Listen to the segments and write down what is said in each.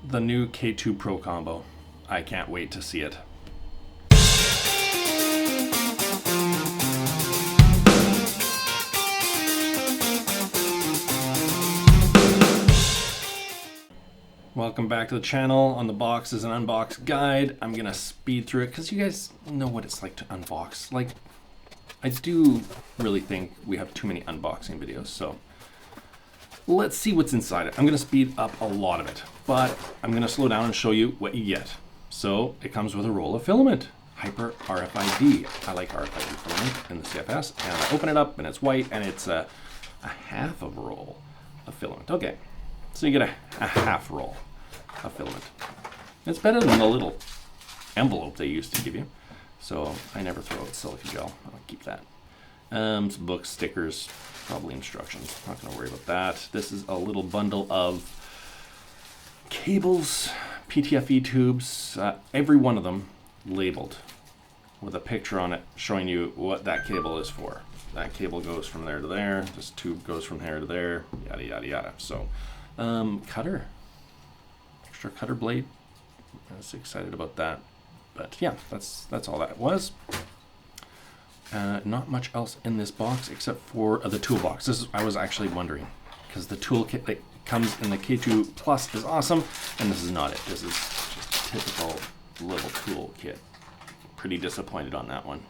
the new K2 Pro combo. I can't wait to see it. Welcome back to the channel. On the box is an unbox guide. I'm gonna speed through it because you guys know what it's like to unbox. Like, I do really think we have too many unboxing videos, so let's see what's inside it. I'm gonna speed up a lot of it, but I'm gonna slow down and show you what you get. So it comes with a roll of filament, Hyper RFID. I like RFID filament in the CFS, and I open it up and it's white, and it's a half of a roll of filament. Okay, so you get a half roll of filament. It's better than the little envelope they used to give you. So I never throw out silica gel. I'll keep that. Some books, stickers, probably instructions. Not going to worry about that. This is a little bundle of cables, PTFE tubes, every one of them labeled with a picture on it showing you what that cable is for. That cable goes from there to there. This tube goes from there to there. Yada yada yada. So, cutter, extra cutter blade. I was excited about that. But yeah, that's all that was. Not much else in this box except for the toolbox. I was actually wondering, because the toolkit that comes in the K2 Plus is awesome, and this is not it. This is just a typical little toolkit. Pretty disappointed on that one.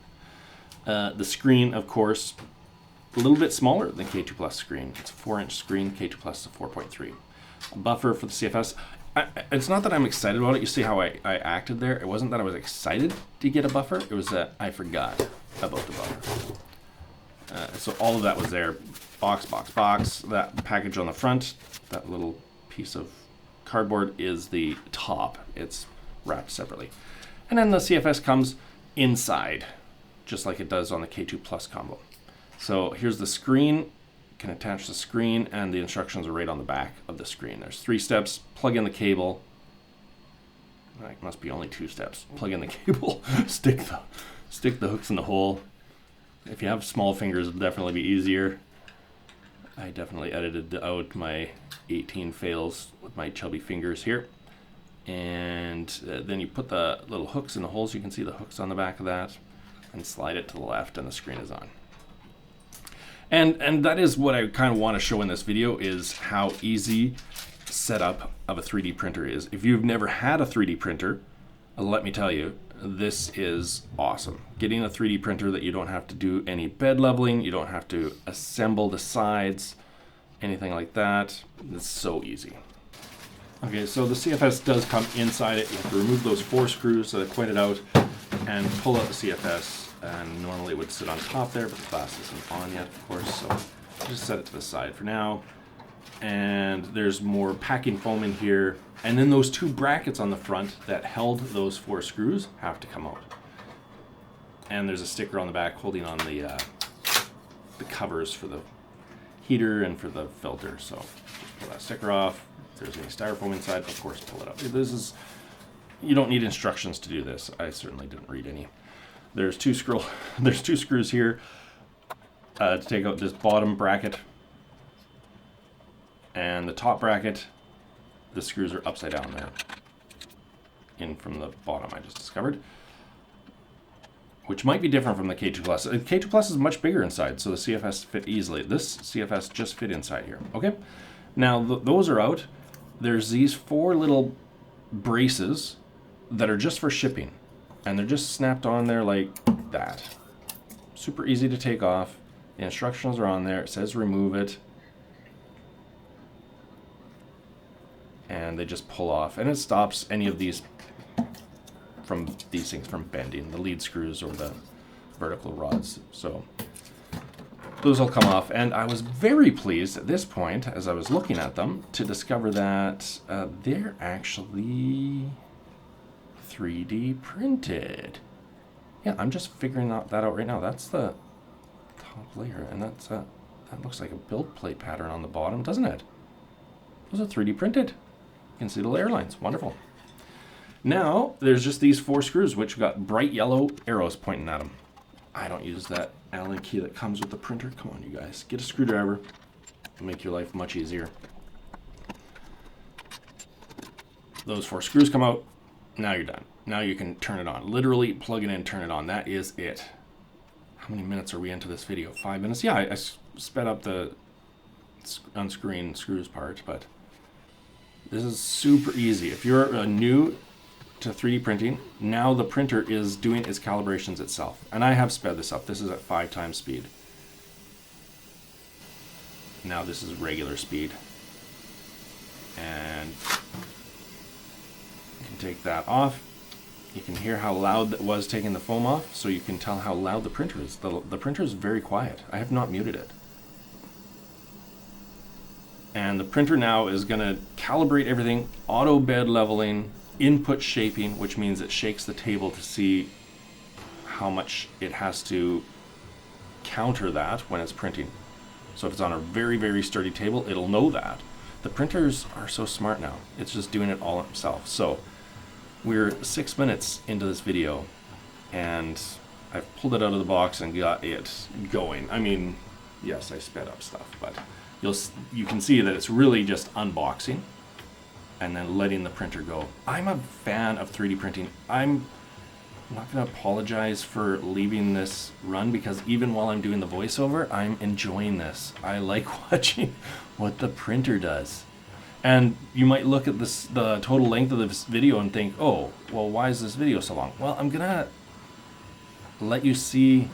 The screen, of course, a little bit smaller than K2 Plus screen. It's a 4-inch screen. K2 Plus is a 4.3. A buffer for the CFS. It's not that I'm excited about it. You see how I acted there? It wasn't that I was excited to get a buffer. It was that I forgot about the buffer. So all of that was there. Box. That package on the front, that little piece of cardboard is the top. It's wrapped separately. And then the CFS comes inside, just like it does on the K2 Plus combo. So here's the screen. Can attach the screen, and the instructions are right on the back of the screen. There's 3 steps. Plug in the cable. It must be only 2 steps. Plug in the cable. stick the hooks in the hole. If you have small fingers, it'll definitely be easier. I definitely edited out my 18 fails with my chubby fingers here. And then you put the little hooks in the holes. You can see the hooks on the back of that, and slide it to the left, and the screen is on. And that is what I kind of want to show in this video, is how easy setup of a 3D printer is. If you've never had a 3D printer, let me tell you, this is awesome. Getting a 3D printer that you don't have to do any bed leveling, you don't have to assemble the sides, anything like that. It's so easy. Okay, so the CFS does come inside it. You have to remove those 4 screws that I pointed out and pull out the CFS. And normally it would sit on top there, but the glass isn't on yet, of course, so just set it to the side for now. And there's more packing foam in here. And then those 2 brackets on the front that held those 4 screws have to come out. And there's a sticker on the back holding on the covers for the heater and for the filter. So just pull that sticker off. If there's any styrofoam inside, of course, pull it up. You don't need instructions to do this. I certainly didn't read any. There's 2 screws here to take out this bottom bracket, and the top bracket, the screws are upside down there, in from the bottom, I just discovered, which might be different from the K2 Plus. The K2 Plus is much bigger inside, so the CFS fit easily. This CFS just fit inside here. Okay, now those are out. There's these 4 little braces that are just for shipping. And they're just snapped on there like that. Super easy to take off. The instructions are on there. It says remove it. And they just pull off. And it stops any of these things from bending, the lead screws or the vertical rods. So those will come off. And I was very pleased at this point, as I was looking at them, to discover that they're actually 3D printed. Yeah, I'm just figuring that out right now. That's the top layer, and that looks like a build plate pattern on the bottom, doesn't it? Those are 3D printed. You can see the layer lines. Wonderful. Now, there's just these 4 screws, which got bright yellow arrows pointing at them. I don't use that Allen key that comes with the printer. Come on, you guys. Get a screwdriver. It'll make your life much easier. those 4 screws come out. Now you're done. Now you can turn it on. Literally plug it in, turn it on. That is it. How many minutes are we into this video? 5 minutes? Yeah, I sped up the unscrewing screws part, but this is super easy. If you're new to 3D printing, now the printer is doing its calibrations itself. And I have sped this up. This is at 5 times speed. Now this is regular speed. And you can take that off. You can hear how loud that was taking the foam off, so you can tell how loud the printer is. The printer is very quiet. I have not muted it. And the printer now is going to calibrate everything, auto bed leveling, input shaping, which means it shakes the table to see how much it has to counter that when it's printing. So if it's on a very, very sturdy table, it'll know that. The printers are so smart now. It's just doing it all itself. So we're 6 minutes into this video, and I've pulled it out of the box and got it going. I mean, yes, I sped up stuff, but you can see that it's really just unboxing and then letting the printer go. I'm a fan of 3D printing. I'm not going to apologize for leaving this run, because even while I'm doing the voiceover, I'm enjoying this. I like watching what the printer does. And you might look at the total length of this video and think, oh, well, why is this video so long? Well, I'm going to let you see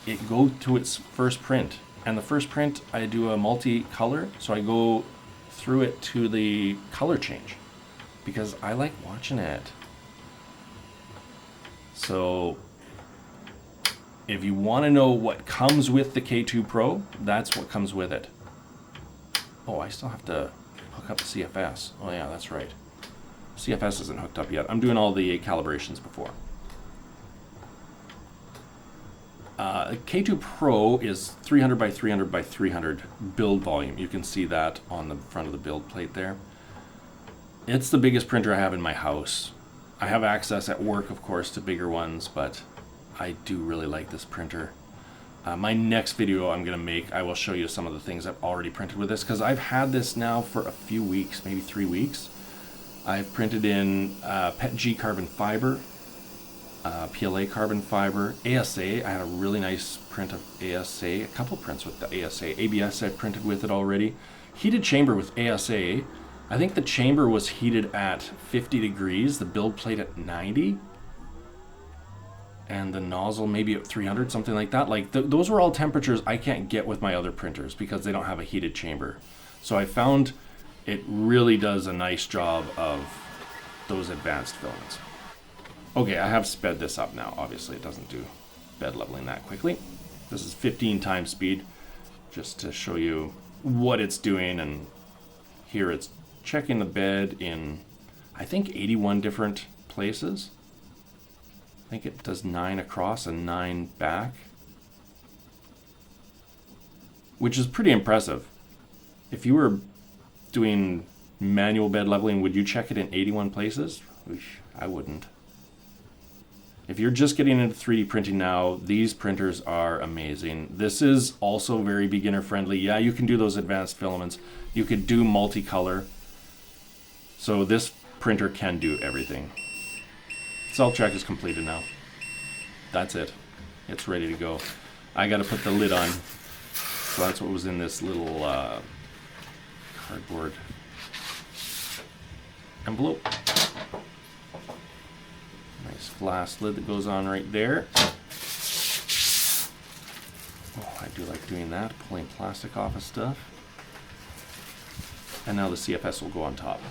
it go to its first print. And the first print, I do a multi-color, so I go through it to the color change, because I like watching it. So if you want to know what comes with the K2 Pro, that's what comes with it. Oh, I still have to hook up the CFS. Oh yeah, that's right. CFS isn't hooked up yet. I'm doing all the calibrations before. K2 Pro is 300 by 300 by 300 build volume. You can see that on the front of the build plate there. It's the biggest printer I have in my house. I have access at work, of course, to bigger ones, but I do really like this printer. My next video I'm going to make, I will show you some of the things I've already printed with this, because I've had this now for a few weeks, maybe 3 weeks. I've printed in PETG carbon fiber, PLA carbon fiber, ASA. I had a really nice print of ASA, a couple prints with the ASA. ABS I've printed with it already. Heated chamber with ASA. I think the chamber was heated at 50 degrees, the build plate at 90. And the nozzle maybe at 300, something like that. Like those were all temperatures I can't get with my other printers because they don't have a heated chamber. So I found it really does a nice job of those advanced filaments. Okay, I have sped this up now. Obviously it doesn't do bed leveling that quickly. This is 15 times speed, just to show you what it's doing. And here it's checking the bed in, I think, 81 different places. I think it does 9 across and 9 back, which is pretty impressive. If you were doing manual bed leveling, would you check it in 81 places? I wouldn't. If you're just getting into 3D printing now, these printers are amazing. This is also very beginner friendly. Yeah, you can do those advanced filaments. You could do multicolor. So this printer can do everything. Cell check is completed now. That's it. It's ready to go. I got to put the lid on. So that's what was in this little cardboard envelope. Nice glass lid that goes on right there. Oh, I do like doing that, pulling plastic off of stuff. And now the CFS will go on top,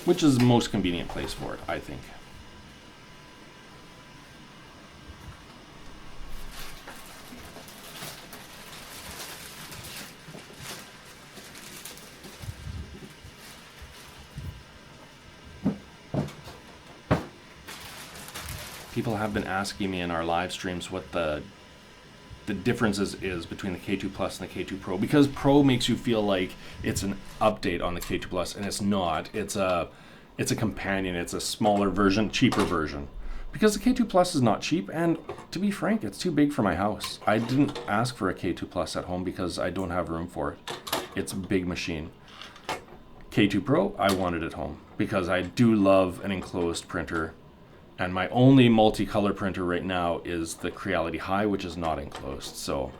which is the most convenient place for it, I think. People have been asking me in our live streams what the differences is between the K2 Plus and the K2 Pro, because Pro makes you feel like it's an update on the K2 Plus, and it's not. It's a companion. It's a smaller version, cheaper version, because the K2 Plus is not cheap, and to be frank, it's too big for my house. I didn't ask for a K2 Plus at home because I don't have room for it. It's a big machine. K2 Pro, I want it at home because I do love an enclosed printer. And my only multicolor printer right now is the Creality High, which is not enclosed. So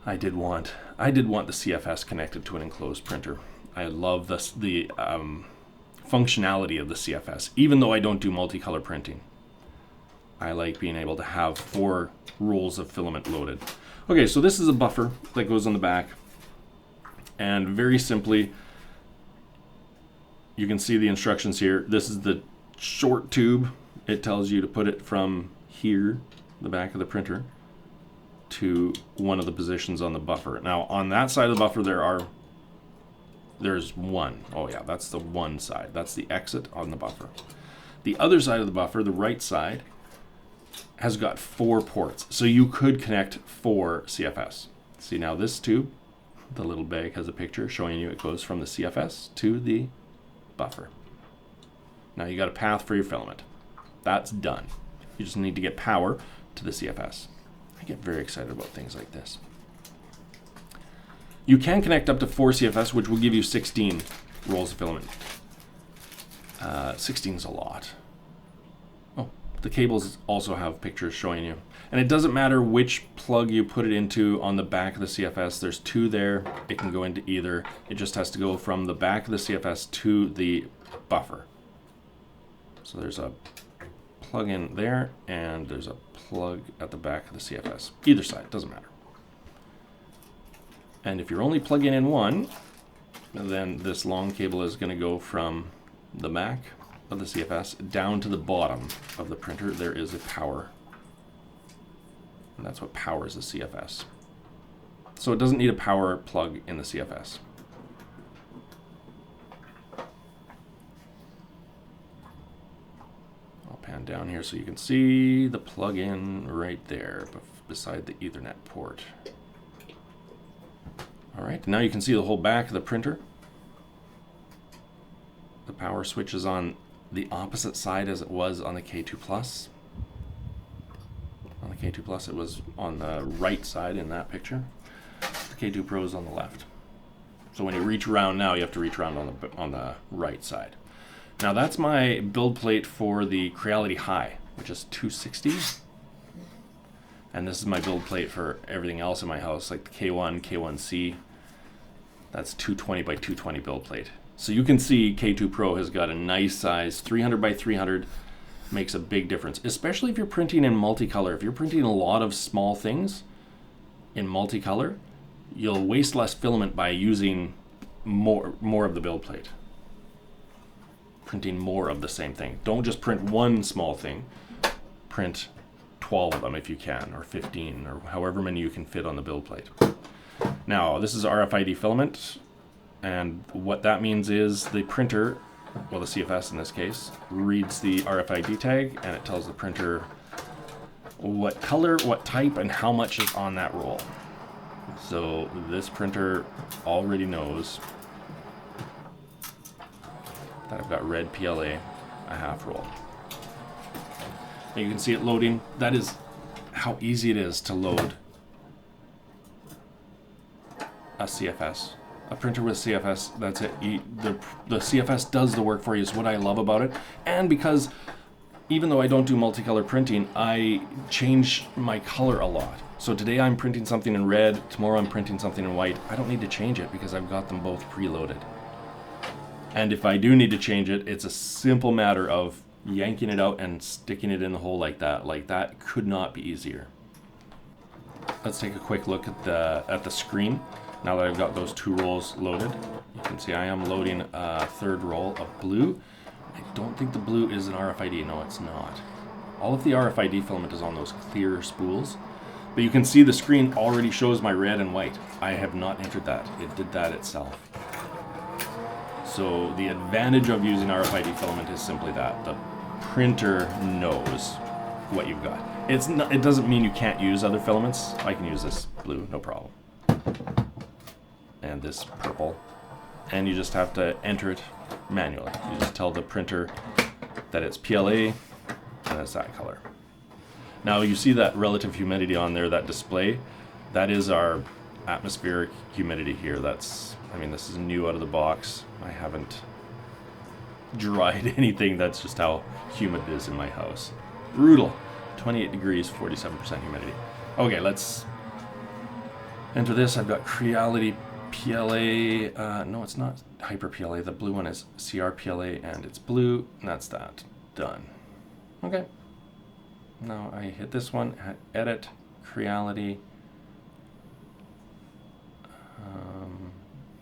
I did want the CFS connected to an enclosed printer. I love the functionality of the CFS, even though I don't do multicolor printing. I like being able to have 4 rolls of filament loaded. Okay, so this is a buffer that goes on the back. And very simply, you can see the instructions here. This is the short tube. It tells you to put it from here, the back of the printer, to one of the positions on the buffer. Now, on that side of the buffer, there's one. Oh yeah, that's the one side. That's the exit on the buffer. The other side of the buffer, the right side, has got 4 ports. So you could connect 4 CFS. See, now this tube, the little bag has a picture showing you it goes from the CFS to the buffer. Now you got a path for your filament. That's done. You just need to get power to the CFS. I get very excited about things like this. You can connect up to 4 CFS, which will give you 16 rolls of filament. 16 is a lot. Oh, the cables also have pictures showing you. And it doesn't matter which plug you put it into on the back of the CFS. There's 2 there. It can go into either. It just has to go from the back of the CFS to the buffer. So there's a plug in there, and there's a plug at the back of the CFS. Either side, doesn't matter. And if you're only plugging in one, then this long cable is going to go from the back of the CFS down to the bottom of the printer. There is a power, and that's what powers the CFS. So it doesn't need a power plug in the CFS. I'll pan down here so you can see the plug-in right there beside the Ethernet port. All right, now you can see the whole back of the printer. The power switch is on the opposite side as it was on the K2 Plus. On the K2 Plus, it was on the right side in that picture. The K2 Pro is on the left. So when you reach around now, you have to reach around on the right side. Now that's my build plate for the Creality High, which is 260. And this is my build plate for everything else in my house, like the K1, K1C. That's 220 by 220 build plate. So you can see K2 Pro has got a nice size, 300 by 300, makes a big difference, especially if you're printing in multicolor. If you're printing a lot of small things in multicolor, you'll waste less filament by using more of the build plate. Printing more of the same thing. Don't just print one small thing, print 12 of them if you can, or 15, or however many you can fit on the build plate. Now, this is RFID filament, and what that means is the printer, well, the CFS in this case, reads the RFID tag, and it tells the printer what color, what type, and how much is on that roll. So this printer already knows that I've got red PLA, a half roll. And you can see it loading. That is how easy it is to load a CFS. A printer with CFS, that's it. The CFS does the work for you, is what I love about it. And because even though I don't do multicolor printing, I change my color a lot. So today I'm printing something in red, tomorrow I'm printing something in white. I don't need to change it because I've got them both preloaded. And if I do need to change it, it's a simple matter of yanking it out and sticking it in the hole like that. Like that could not be easier. Let's take a quick look at the screen. Now that I've got those 2 rolls loaded, you can see I am loading a 3rd roll of blue. I don't think the blue is an RFID. No, it's not. All of the RFID filament is on those clear spools. But you can see the screen already shows my red and white. I have not entered that. It did that itself. So the advantage of using RFID filament is simply that. The printer knows what you've got. It doesn't mean you can't use other filaments. I can use this blue, no problem. And this purple. And you just have to enter it manually. You just tell the printer that it's PLA and it's that color. Now you see that relative humidity on there, that display. That is our atmospheric humidity here. This is new out of the box. I haven't dried anything. That's just how humid it is in my house. Brutal. 28 degrees, 47% humidity. Okay, let's enter this. I've got Creality PLA. No, it's not Hyper PLA. The blue one is CR PLA, and it's blue. And that's that. Done. Okay. Now I hit this one, edit, Creality.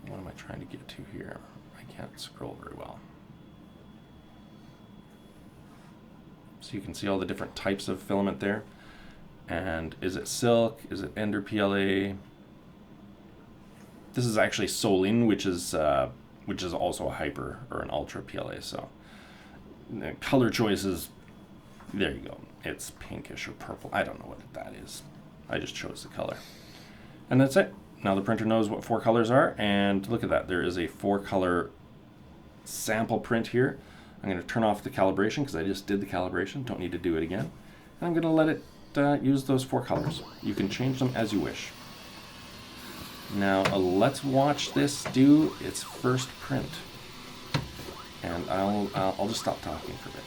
What am I trying to get to here? I can't scroll very well. So you can see all the different types of filament there. And is it silk? Is it Ender PLA? This is actually Solene, which is also a hyper or an ultra PLA. So the color choices, there you go. It's pinkish or purple. I don't know what that is. I just chose the color. And that's it. Now the printer knows what 4 colors are, and look at that. There is a 4-color sample print here. I'm going to turn off the calibration because I just did the calibration. Don't need to do it again. And I'm going to let it use those 4 colors. You can change them as you wish. Now let's watch this do its first print. And I'll just stop talking for a bit.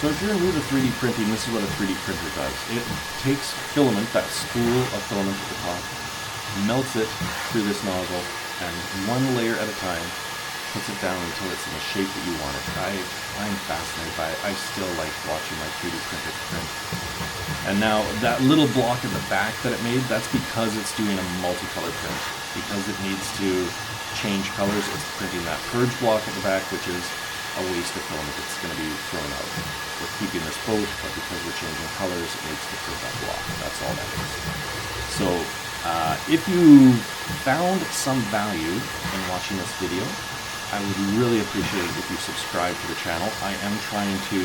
So if you're new to 3D printing, this is what a 3D printer does. It takes filament, that spool of filament at the top, melts it through this nozzle, and one layer at a time puts it down until it's in the shape that you want it. I'm fascinated by it. I still like watching my 3D printers print. And now that little block at the back that it made, that's because it's doing a multicolor print. Because it needs to change colors, it's printing that purge block at the back, which is a waste of filament. It's going to be thrown out. We're keeping this boat, but because we're changing colors, it needs to print that block. That's all that is. So if you found some value in watching this video, I would really appreciate it if you subscribe to the channel. I am trying to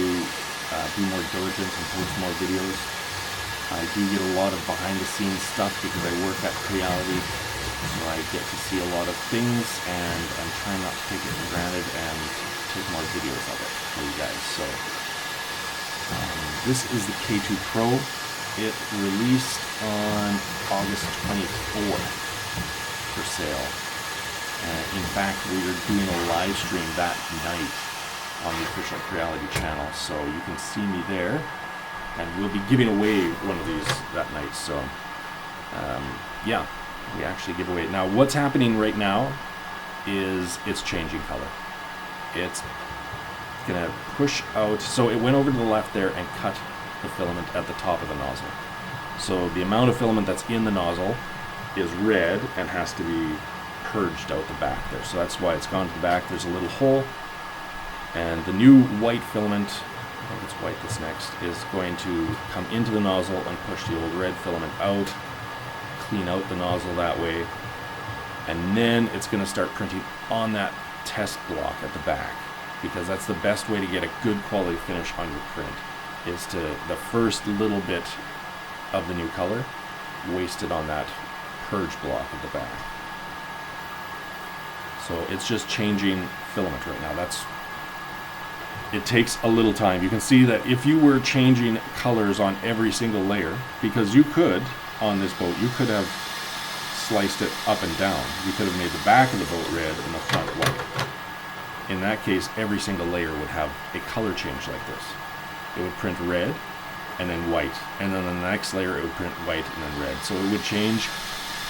be more diligent and post more videos. I do get a lot of behind the scenes stuff because I work at Reality, so I get to see a lot of things, and I'm trying not to take it for granted and take more videos of it for you guys. So this is the K2 Pro. It released on August 24th for sale. In fact, we are doing a live stream that night on the official Reality channel, so you can see me there, and we'll be giving away one of these that night. So yeah, we actually give away. Now what's happening right now is it's changing color. It's gonna push out, so it went over to the left there and cut the filament at the top of the nozzle. So the amount of filament that's in the nozzle is red and has to be purged out the back there. So that's why it's gone to the back. There's a little hole, and the new white filament, I think it's white that's next, is going to come into the nozzle and push the old red filament out, clean out the nozzle that way, and then it's going to start printing on that test block at the back, because that's the best way to get a good quality finish on your print, is to the first little bit of the new color wasted on that purge block at the back. So it's just changing filament right now. It takes a little time. You can see that if you were changing colors on every single layer, because you could, on this boat, you could have sliced it up and down. You could have made the back of the boat red and the front white. In that case, every single layer would have a color change like this. It would print red and then white, and then on the next layer it would print white and then red. So it would change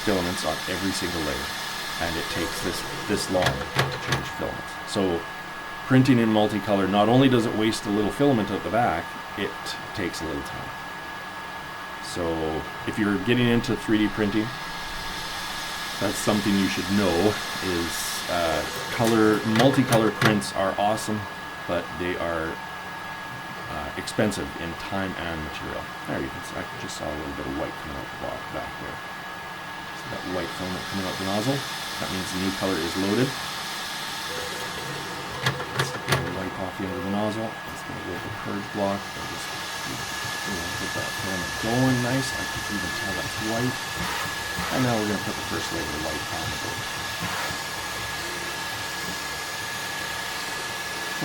filaments on every single layer, and it takes this long to change filaments. So printing in multicolor, not only does it waste a little filament at the back, it takes a little time. So if you're getting into 3D printing, that's something you should know, is multicolor prints are awesome, but they are expensive in time and material. There you can see, I just saw a little bit of white coming out the block back there. So that white filament coming out the nozzle, that means the new color is loaded. It's going to wipe off the end of the nozzle. It's going to go with the purge block. And just get that filament going nice. I can even tell that's white. And now we're going to put the first layer of white on the boat.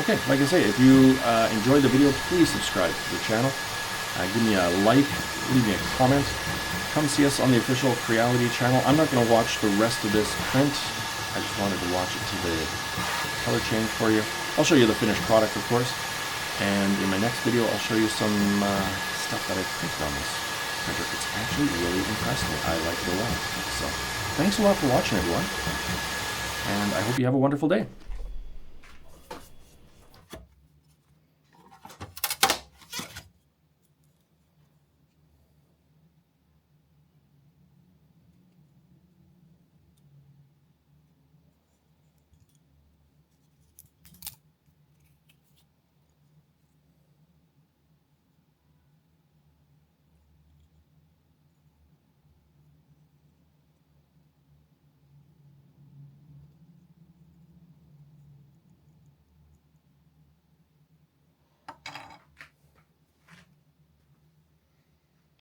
Okay, like I say, if you enjoyed the video, please subscribe to the channel. Give me a like, leave me a comment. Come see us on the official Reality channel. I'm not going to watch the rest of this print. I just wanted to watch it to the color change for you. I'll show you the finished product, of course. And in my next video, I'll show you some stuff that I printed on this printer. It's actually really impressed me. I like it a lot. So, thanks a lot for watching, everyone. And I hope you have a wonderful day.